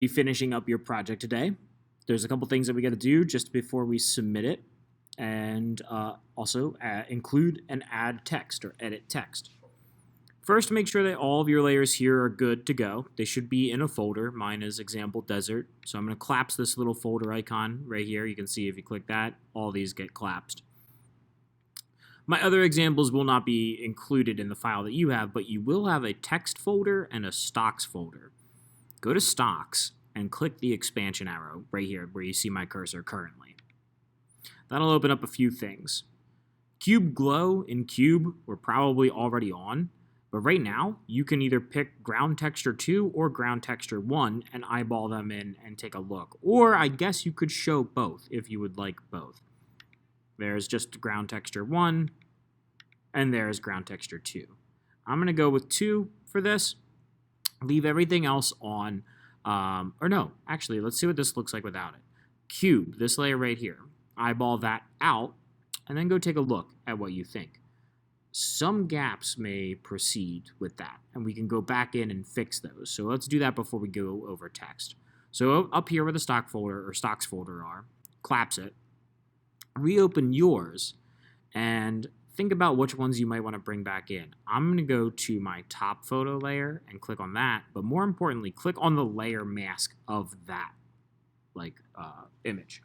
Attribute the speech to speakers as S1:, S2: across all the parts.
S1: Be finishing up your project today. There's a couple things that we got to do just before we submit it, and also include and add text or edit text. First, make sure that all of your layers here are good to go. They should be in a folder. Mine is example desert. So I'm going to collapse this little folder icon right here. You can see if you click that, all these get collapsed. My other examples will not be included in the file that you have, but you will have a text folder and a stocks folder. Go to stocks and click the expansion arrow right here where you see my cursor currently. That'll open up a few things. Cube Glow and Cube we're probably already on, but right now you can either pick Ground Texture 2 or Ground Texture 1 and eyeball them in and take a look. Or I guess you could show both if you would like both. There's just Ground Texture 1 and there's Ground Texture 2. I'm going to go with 2 for this. Leave everything else on, or no, actually, let's see what this looks like without it. Cube, this layer right here. Eyeball that out, and then go take a look at what you think. Some gaps may proceed with that, and we can go back in and fix those. So let's do that before we go over text. So up here where the stock folder or stocks folder are, collapse it, reopen yours, and think about which ones you might want to bring back in. I'm going to go to my top photo layer and click on that, but more importantly, click on the layer mask of that image.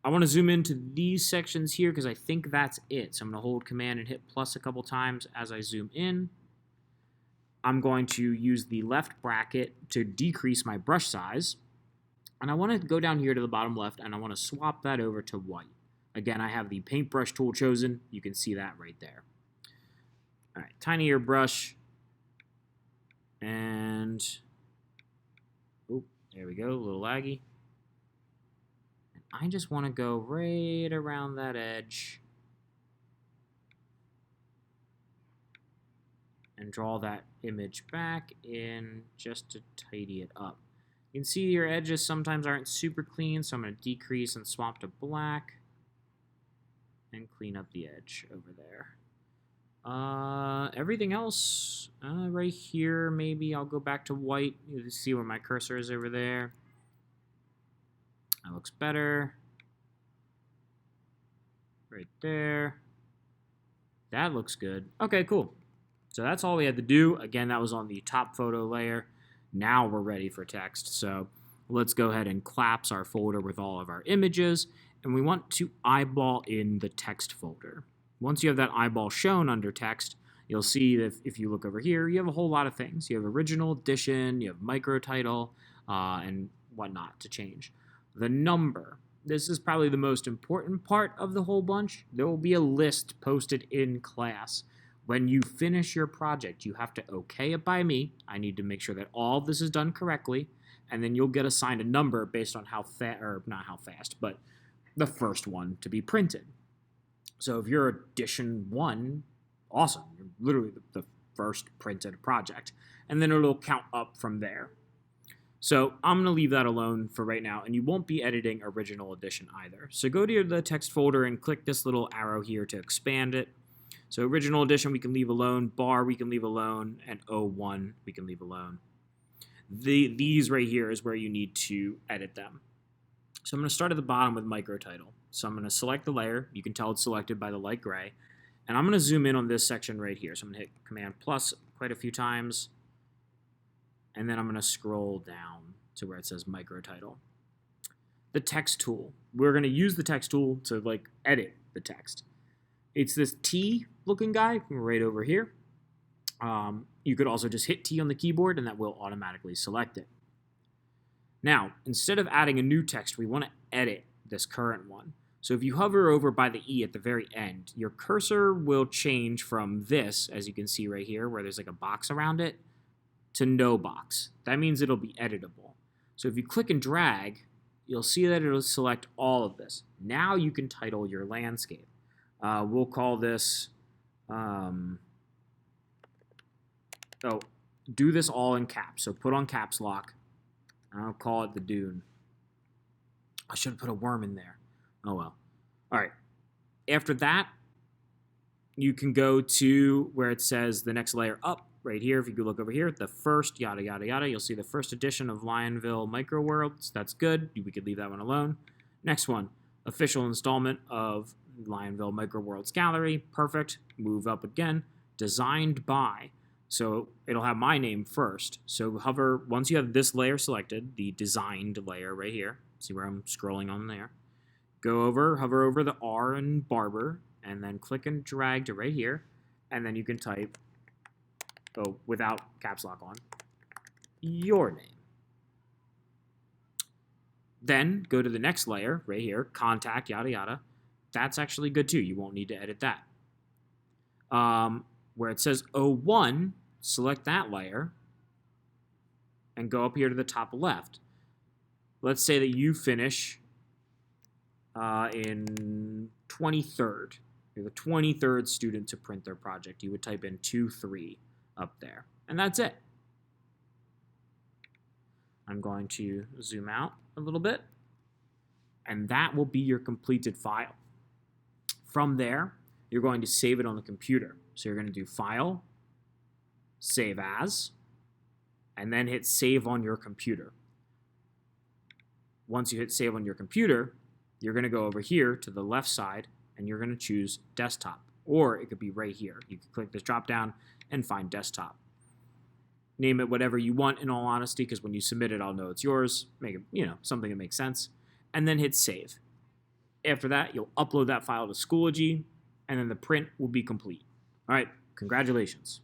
S1: I want to zoom into these sections here because I think that's it. So I'm going to hold Command and hit plus a couple times as I zoom in. I'm going to use the left bracket to decrease my brush size. And I want to go down here to the bottom left and I want to swap that over to white. Again, I have the paintbrush tool chosen. You can see that right there. All right, tinier brush. And, oh, there we go, a little laggy. And I just want to go right around that edge and draw that image back in just to tidy it up. You can see your edges sometimes aren't super clean, so I'm going to decrease and swap to black. And clean up the edge over there. Everything else, right here, maybe I'll go back to white. You see where my cursor is over there. That looks better. Right there. That looks good. Okay, cool. So that's all we had to do. Again, that was on the top photo layer. Now we're ready for text. So let's go ahead and collapse our folder with all of our images. And we want to eyeball in the text folder. Once you have that eyeball shown under text, you'll see that if you look over here, you have a whole lot of things. You have original edition, you have MicroTitle, and whatnot to change. The number. This is probably the most important part of the whole bunch. There will be a list posted in class. When you finish your project, you have to okay it by me. I need to make sure that all of this is done correctly, and then you'll get assigned a number based on how fast, or not how fast, but the first one to be printed. So if you're edition 1, awesome. You're literally the first printed project. And then it'll count up from there. So I'm going to leave that alone for right now, and you won't be editing original edition either. So go to the text folder and click this little arrow here to expand it. So original edition we can leave alone, bar we can leave alone, and O1 we can leave alone. These right here is where you need to edit them. So I'm going to start at the bottom with MicroTitle. So I'm going to select the layer. You can tell it's selected by the light gray. And I'm going to zoom in on this section right here. So I'm going to hit Command plus quite a few times. And then I'm going to scroll down to where it says MicroTitle. The text tool. We're going to use the text tool to edit the text. It's this T looking guy right over here. You could also just hit T on the keyboard and that will automatically select it. Now, instead of adding a new text, we want to edit this current one. So if you hover over by the E at the very end, your cursor will change from this, as you can see right here, where there's like a box around it, to no box. That means it'll be editable. So if you click and drag, you'll see that it'll select all of this. Now you can title your landscape. We'll call this, do this all in caps. So put on caps lock. I'll call it the dune. I should have put a worm in there. Oh well. All right. After that, you can go to where it says the next layer up, right here, if you could look over here, the first yada, yada, yada, you'll see the first edition of Lionville Micro Worlds. That's good. We could leave that one alone. Next one, official installment of Lionville Micro Worlds Gallery. Perfect. Move up again. Designed by. So it'll have my name first. So hover, once you have this layer selected, the designed layer right here, see where I'm scrolling on there, go over, hover over the R in Barber, and then click and drag to right here, and then you can type, oh, without caps lock on, your name. Then go to the next layer right here, contact, yada, yada. That's actually good too. You won't need to edit that. Where it says 01, select that layer and go up here to the top left. Let's say that you finish in 23rd. You're the 23rd student to print their project. You would type in 23 up there. And that's it. I'm going to zoom out a little bit. And that will be your completed file. From there, you're going to save it on the computer. So you're going to do File, Save As, and then hit Save on your computer. Once you hit Save on your computer, you're going to go over here to the left side, and you're going to choose Desktop. Or it could be right here. You can click this drop down and find Desktop. Name it whatever you want, in all honesty, because when you submit it, I'll know it's yours. Make it, something that makes sense. And then hit Save. After that, you'll upload that file to Schoology, and then the print will be complete. All right, congratulations.